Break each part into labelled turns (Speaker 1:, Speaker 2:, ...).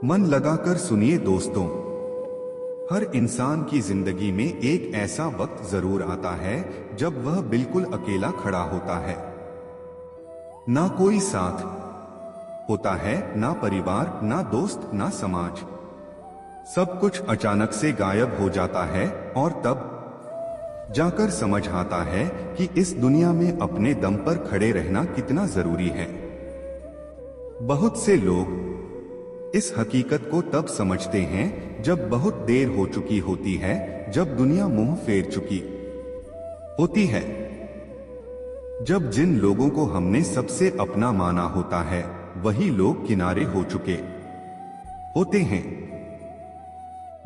Speaker 1: मन लगाकर सुनिए दोस्तों। हर इंसान की जिंदगी में एक ऐसा वक्त जरूर आता है जब वह बिल्कुल अकेला खड़ा होता है। ना कोई साथ होता है, ना परिवार, ना दोस्त, ना समाज। सब कुछ अचानक से गायब हो जाता है और तब जाकर समझ आता है कि इस दुनिया में अपने दम पर खड़े रहना कितना जरूरी है। बहुत से लोग इस हकीकत को तब समझते हैं जब बहुत देर हो चुकी होती है, जब दुनिया मुंह फेर चुकी होती है, जब जिन लोगों को हमने सबसे अपना माना होता है वही लोग किनारे हो चुके होते हैं,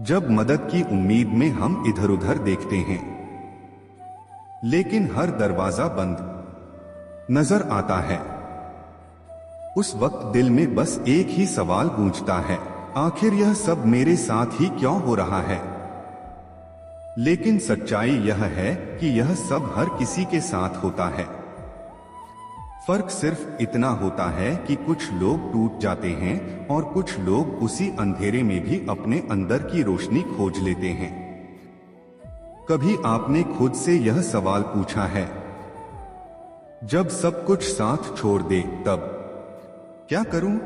Speaker 1: जब मदद की उम्मीद में हम इधर उधर देखते हैं लेकिन हर दरवाजा बंद नजर आता है। उस वक्त दिल में बस एक ही सवाल गूंजता है, आखिर यह सब मेरे साथ ही क्यों हो रहा है। लेकिन सच्चाई यह है कि यह सब हर किसी के साथ होता है। फर्क सिर्फ इतना होता है कि कुछ लोग टूट जाते हैं और कुछ लोग उसी अंधेरे में भी अपने अंदर की रोशनी खोज लेते हैं। कभी आपने खुद से यह सवाल पूछा है, जब सब कुछ साथ छोड़ दे तब क्या करूं?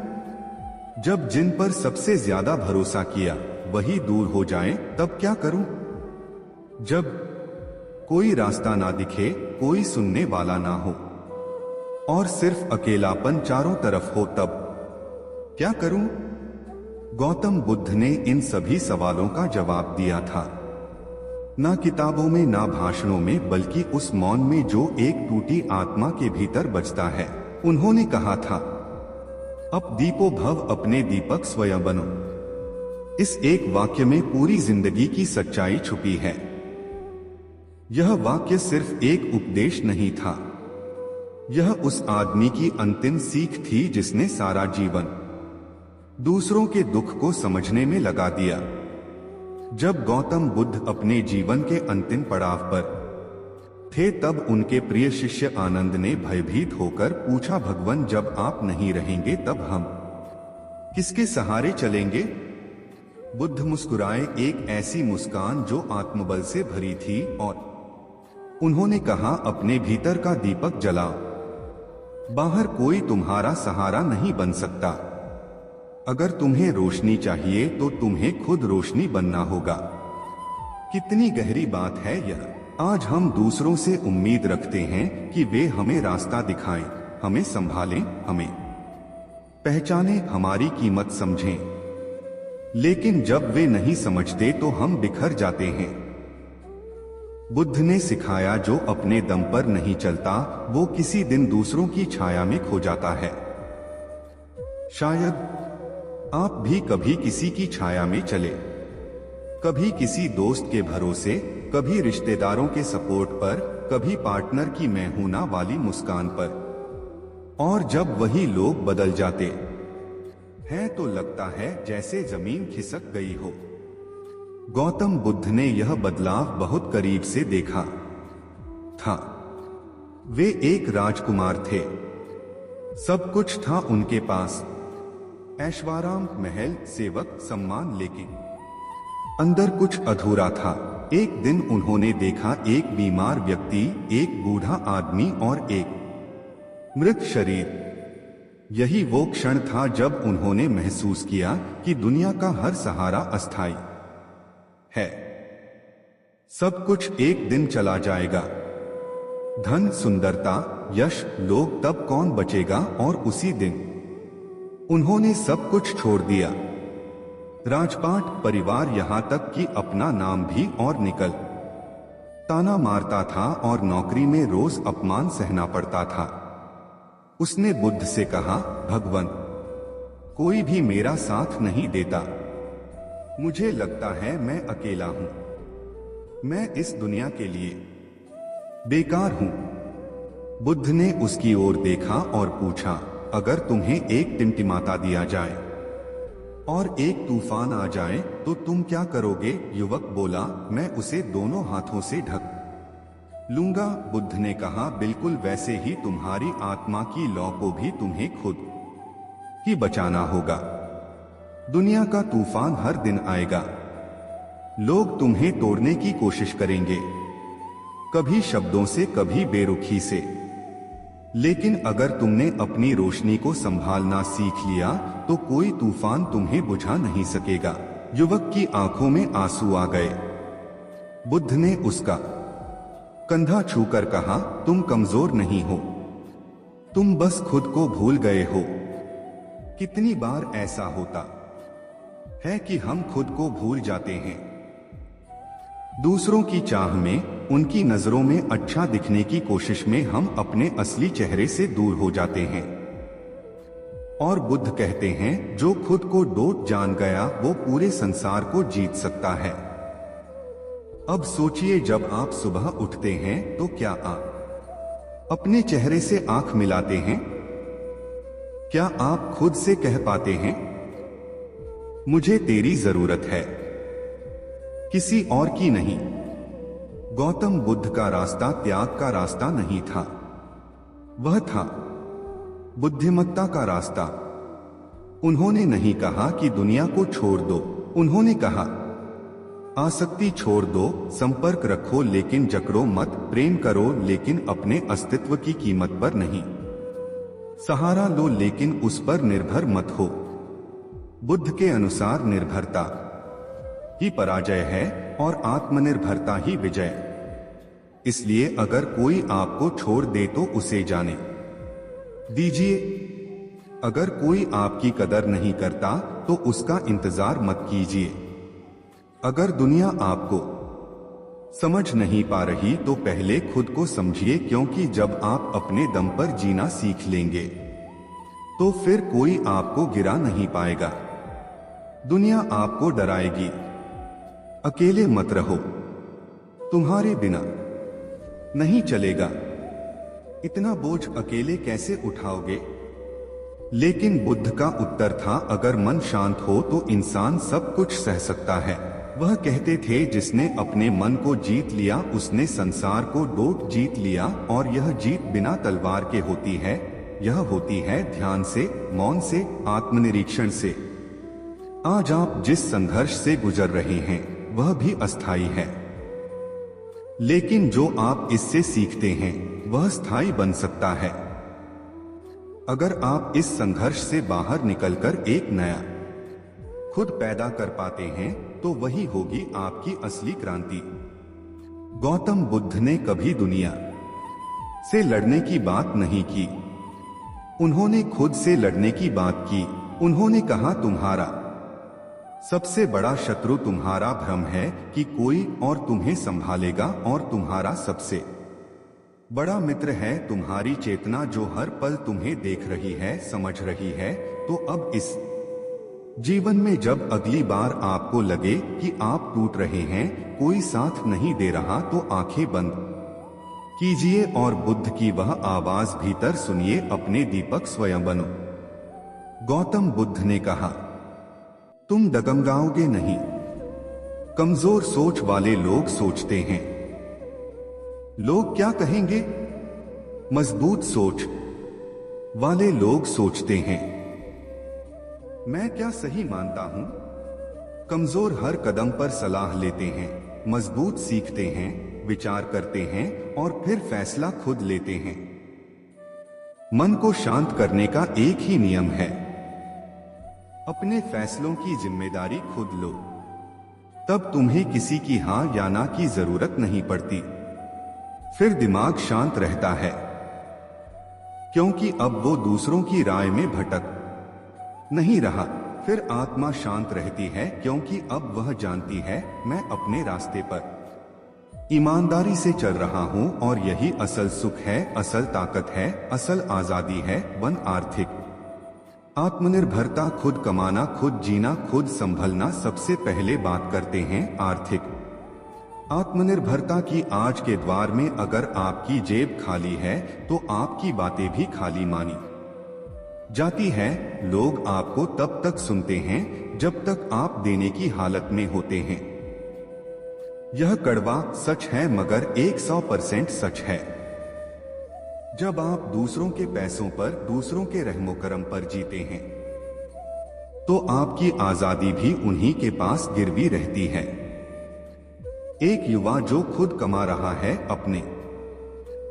Speaker 1: जब जिन पर सबसे ज्यादा भरोसा किया वही दूर हो जाए तब क्या करूं? जब कोई रास्ता ना दिखे, कोई सुनने वाला ना हो और सिर्फ अकेलापन चारों तरफ हो तब क्या करूं? गौतम बुद्ध ने इन सभी सवालों का जवाब दिया था, ना किताबों में, ना भाषणों में, बल्कि उस मौन में जो एक टूटी आत्मा के भीतर बजता है। उन्होंने कहा था, अब दीपो भव, अपने दीपक स्वयं बनो। इस एक वाक्य में पूरी जिंदगी की सच्चाई छुपी है। यह वाक्य सिर्फ एक उपदेश नहीं था, यह उस आदमी की अंतिम सीख थी जिसने सारा जीवन दूसरों के दुख को समझने में लगा दिया। जब गौतम बुद्ध अपने जीवन के अंतिम पड़ाव पर थे तब उनके प्रिय शिष्य आनंद ने भयभीत होकर पूछा, भगवान जब आप नहीं रहेंगे तब हम किसके सहारे चलेंगे? बुद्ध मुस्कुराए, एक ऐसी मुस्कान जो आत्मबल से भरी थी, और उन्होंने कहा, अपने भीतर का दीपक जलाओ। बाहर कोई तुम्हारा सहारा नहीं बन सकता। अगर तुम्हें रोशनी चाहिए तो तुम्हें खुद रोशनी बनना होगा। कितनी गहरी बात है यह। आज हम दूसरों से उम्मीद रखते हैं कि वे हमें रास्ता दिखाएं, हमें संभालें, हमें पहचानें, हमारी कीमत समझें। लेकिन जब वे नहीं समझते तो हम बिखर जाते हैं। बुद्ध ने सिखाया, जो अपने दम पर नहीं चलता वो किसी दिन दूसरों की छाया में खो जाता है। शायद आप भी कभी किसी की छाया में चले, कभी किसी दोस्त के भरोसे, कभी रिश्तेदारों के सपोर्ट पर, कभी पार्टनर की मैं हूं ना वाली मुस्कान पर। और जब वही लोग बदल जाते हैं तो लगता है जैसे जमीन खिसक गई हो। गौतम बुद्ध ने यह बदलाव बहुत करीब से देखा था। वे एक राजकुमार थे, सब कुछ था उनके पास, ऐश्वर्य, महल, सेवक, सम्मान, लेकिन अंदर कुछ अधूरा था। एक दिन उन्होंने देखा एक बीमार व्यक्ति, एक बूढ़ा आदमी और एक मृत शरीर। यही वो क्षण था जब उन्होंने महसूस किया कि दुनिया का हर सहारा अस्थायी है। सब कुछ एक दिन चला जाएगा। धन, सुंदरता, यश, लोग, तब कौन बचेगा? और उसी दिन उन्होंने सब कुछ छोड़ दिया। राजपाट, परिवार, यहां तक कि अपना नाम भी, और निकल ताना मारता था और नौकरी में रोज अपमान सहना पड़ता था। उसने बुद्ध से कहा, भगवान कोई भी मेरा साथ नहीं देता। मुझे लगता है मैं अकेला हूं। मैं इस दुनिया के लिए बेकार हूं। बुद्ध ने उसकी ओर देखा और पूछा, अगर तुम्हें एक टिमटिमाता दिया जाए और एक तूफान आ जाए तो तुम क्या करोगे? युवक बोला, मैं उसे दोनों हाथों से ढक लूंगा। बुद्ध ने कहा, बिल्कुल वैसे ही तुम्हारी आत्मा की लौ को भी तुम्हें खुद ही बचाना होगा। दुनिया का तूफान हर दिन आएगा। लोग तुम्हें तोड़ने की कोशिश करेंगे, कभी शब्दों से, कभी बेरुखी से। लेकिन अगर तुमने अपनी रोशनी को संभालना सीख लिया तो कोई तूफान तुम्हें बुझा नहीं सकेगा। युवक की आंखों में आंसू आ गए। बुद्ध ने उसका कंधा छूकर कहा, तुम कमजोर नहीं हो, तुम बस खुद को भूल गए हो। कितनी बार ऐसा होता है कि हम खुद को भूल जाते हैं। दूसरों की चाह में, उनकी नजरों में अच्छा दिखने की कोशिश में हम अपने असली चेहरे से दूर हो जाते हैं। और बुद्ध कहते हैं, जो खुद को डोट जान गया वो पूरे संसार को जीत सकता है। अब सोचिए, जब आप सुबह उठते हैं तो क्या आप अपने चेहरे से आंख मिलाते हैं? क्या आप खुद से कह पाते हैं, मुझे तेरी जरूरत है, किसी और की नहीं? गौतम बुद्ध का रास्ता त्याग का रास्ता नहीं था, वह था बुद्धिमत्ता का रास्ता। उन्होंने नहीं कहा कि दुनिया को छोड़ दो, उन्होंने कहा आसक्ति छोड़ दो, संपर्क रखो लेकिन जकड़ो मत, प्रेम करो लेकिन अपने अस्तित्व की कीमत पर नहीं, सहारा लो लेकिन उस पर निर्भर मत हो। बुद्ध के अनुसार निर्भरता ही पराजय है और आत्मनिर्भरता ही विजय। इसलिए अगर कोई आपको छोड़ दे तो उसे जाने दीजिए। अगर कोई आपकी कदर नहीं करता तो उसका इंतजार मत कीजिए। अगर दुनिया आपको समझ नहीं पा रही तो पहले खुद को समझिए, क्योंकि जब आप अपने दम पर जीना सीख लेंगे तो फिर कोई आपको गिरा नहीं पाएगा। दुनिया आपको डराएगी, अकेले मत रहो, तुम्हारे बिना नहीं चलेगा, इतना बोझ अकेले कैसे उठाओगे? लेकिन बुद्ध का उत्तर था, अगर मन शांत हो तो इंसान सब कुछ सह सकता है। वह कहते थे, जिसने अपने मन को जीत लिया उसने संसार को डोट जीत लिया, और यह जीत बिना तलवार के होती है, यह होती है ध्यान से, मौन से, आत्मनिरीक्षण से। आज आप जिस संघर्ष से गुजर रहे हैं वह भी अस्थायी है, लेकिन जो आप इससे सीखते हैं वह स्थायी बन सकता है। अगर आप इस संघर्ष से बाहर निकलकर एक नया खुद पैदा कर पाते हैं तो वही होगी आपकी असली क्रांति। गौतम बुद्ध ने कभी दुनिया से लड़ने की बात नहीं की, उन्होंने खुद से लड़ने की बात की। उन्होंने कहा, तुम्हारा सबसे बड़ा शत्रु तुम्हारा भ्रम है कि कोई और तुम्हें संभालेगा, और तुम्हारा सबसे बड़ा मित्र है तुम्हारी चेतना जो हर पल तुम्हें देख रही है, समझ रही है। तो अब इस जीवन में जब अगली बार आपको लगे कि आप टूट रहे हैं, कोई साथ नहीं दे रहा, तो आंखें बंद कीजिए और बुद्ध की वह आवाज भीतर सुनिए, अपने दीपक स्वयं बनो। गौतम बुद्ध ने कहा, तुम डगमगाओगे नहीं। कमजोर सोच वाले लोग सोचते हैं लोग क्या कहेंगे, मजबूत सोच वाले लोग सोचते हैं मैं क्या सही मानता हूं। कमजोर हर कदम पर सलाह लेते हैं, मजबूत सीखते हैं, विचार करते हैं और फिर फैसला खुद लेते हैं। मन को शांत करने का एक ही नियम है, अपने फैसलों की जिम्मेदारी खुद लो, तब तुम्हें किसी की हां या ना की जरूरत नहीं पड़ती। फिर दिमाग शांत रहता है, क्योंकि अब वो दूसरों की राय में भटक नहीं रहा। फिर आत्मा शांत रहती है, क्योंकि अब वह जानती है, मैं अपने रास्ते पर ईमानदारी से चल रहा हूं, और यही असल सुख है, असल ताकत है, असल आजादी है। वन आर्थिक आत्मनिर्भरता, खुद कमाना, खुद जीना, खुद संभलना। सबसे पहले बात करते हैं आर्थिक आत्मनिर्भरता की। आज के द्वार में अगर आपकी जेब खाली है तो आपकी बातें भी खाली मानी जाती है। लोग आपको तब तक सुनते हैं जब तक आप देने की हालत में होते हैं। यह कड़वा सच है, मगर 100% सच है। जब आप दूसरों के पैसों पर, दूसरों के रहमो करम पर जीते हैं, तो आपकी आजादी भी उन्हीं के पास गिरवी रहती है। एक युवा जो खुद कमा रहा है, अपने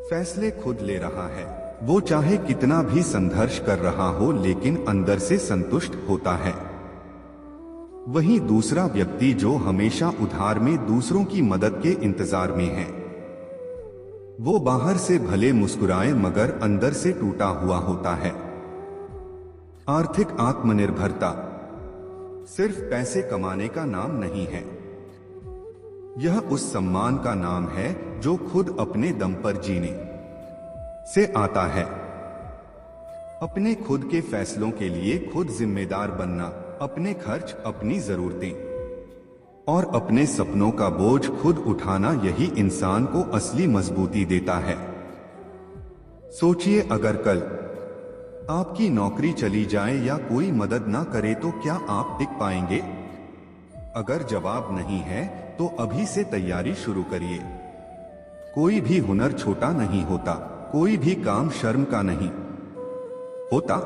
Speaker 1: फैसले खुद ले रहा है, वो चाहे कितना भी संघर्ष कर रहा हो लेकिन अंदर से संतुष्ट होता है। वहीं दूसरा व्यक्ति जो हमेशा उधार में दूसरों की मदद के इंतजार में है, वो बाहर से भले मुस्कुराए मगर अंदर से टूटा हुआ होता है। आर्थिक आत्मनिर्भरता सिर्फ पैसे कमाने का नाम नहीं है, यह उस सम्मान का नाम है जो खुद अपने दम पर जीने से आता है। अपने खुद के फैसलों के लिए खुद जिम्मेदार बनना, अपने खर्च, अपनी जरूरतें और अपने सपनों का बोझ खुद उठाना, यही इंसान को असली मजबूती देता है। सोचिए, अगर कल आपकी नौकरी चली जाए या कोई मदद ना करे तो क्या आप टिक पाएंगे? अगर जवाब नहीं है तो अभी से तैयारी शुरू करिए। कोई भी हुनर छोटा नहीं होता, कोई भी काम शर्म का नहीं होता,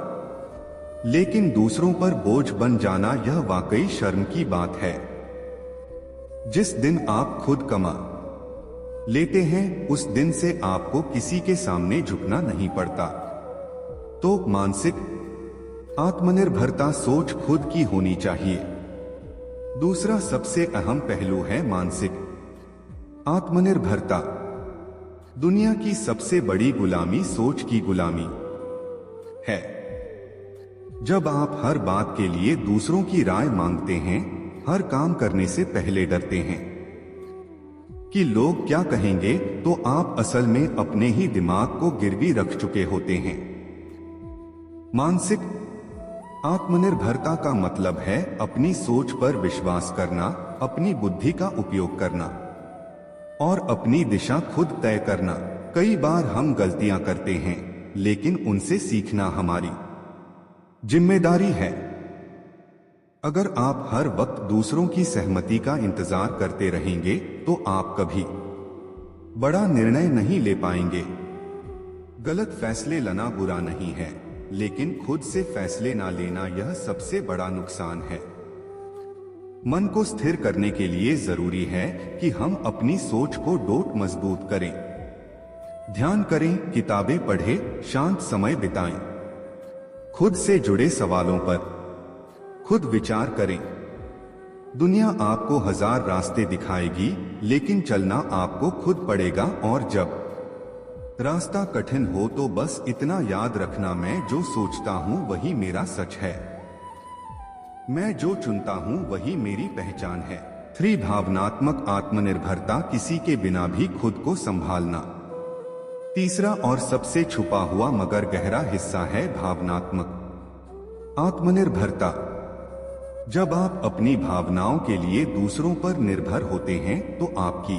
Speaker 1: लेकिन दूसरों पर बोझ बन जाना यह वाकई शर्म की बात है। जिस दिन आप खुद कमा लेते हैं उस दिन से आपको किसी के सामने झुकना नहीं पड़ता। तो मानसिक आत्मनिर्भरता सोच खुद की होनी चाहिए। दूसरा सबसे अहम पहलू है मानसिक आत्मनिर्भरता। दुनिया की सबसे बड़ी गुलामी सोच की गुलामी है। जब आप हर बात के लिए दूसरों की राय मांगते हैं, हर काम करने से पहले डरते हैं कि लोग क्या कहेंगे, तो आप असल में अपने ही दिमाग को गिरवी रख चुके होते हैं। मानसिक आत्मनिर्भरता का मतलब है अपनी सोच पर विश्वास करना, अपनी बुद्धि का उपयोग करना और अपनी दिशा खुद तय करना। कई बार हम गलतियां करते हैं, लेकिन उनसे सीखना हमारी जिम्मेदारी है। अगर आप हर वक्त दूसरों की सहमति का इंतजार करते रहेंगे तो आप कभी बड़ा निर्णय नहीं ले पाएंगे। गलत फैसले लेना बुरा नहीं है, लेकिन खुद से फैसले ना लेना यह सबसे बड़ा नुकसान है। मन को स्थिर करने के लिए जरूरी है कि हम अपनी सोच को डोट मजबूत करें। ध्यान करें, किताबें पढ़ें, शांत समय बिताएं, खुद से जुड़े सवालों पर खुद विचार करें। दुनिया आपको हजार रास्ते दिखाएगी, लेकिन चलना आपको खुद पड़ेगा। और जब रास्ता कठिन हो तो बस इतना याद रखना, मैं जो सोचता हूं वही मेरा सच है, मैं जो चुनता हूं वही मेरी पहचान है। 3 भावनात्मक आत्मनिर्भरता, किसी के बिना भी खुद को संभालना। तीसरा और सबसे छुपा हुआ मगर गहरा हिस्सा है भावनात्मक आत्मनिर्भरता। जब आप अपनी भावनाओं के लिए दूसरों पर निर्भर होते हैं तो आपकी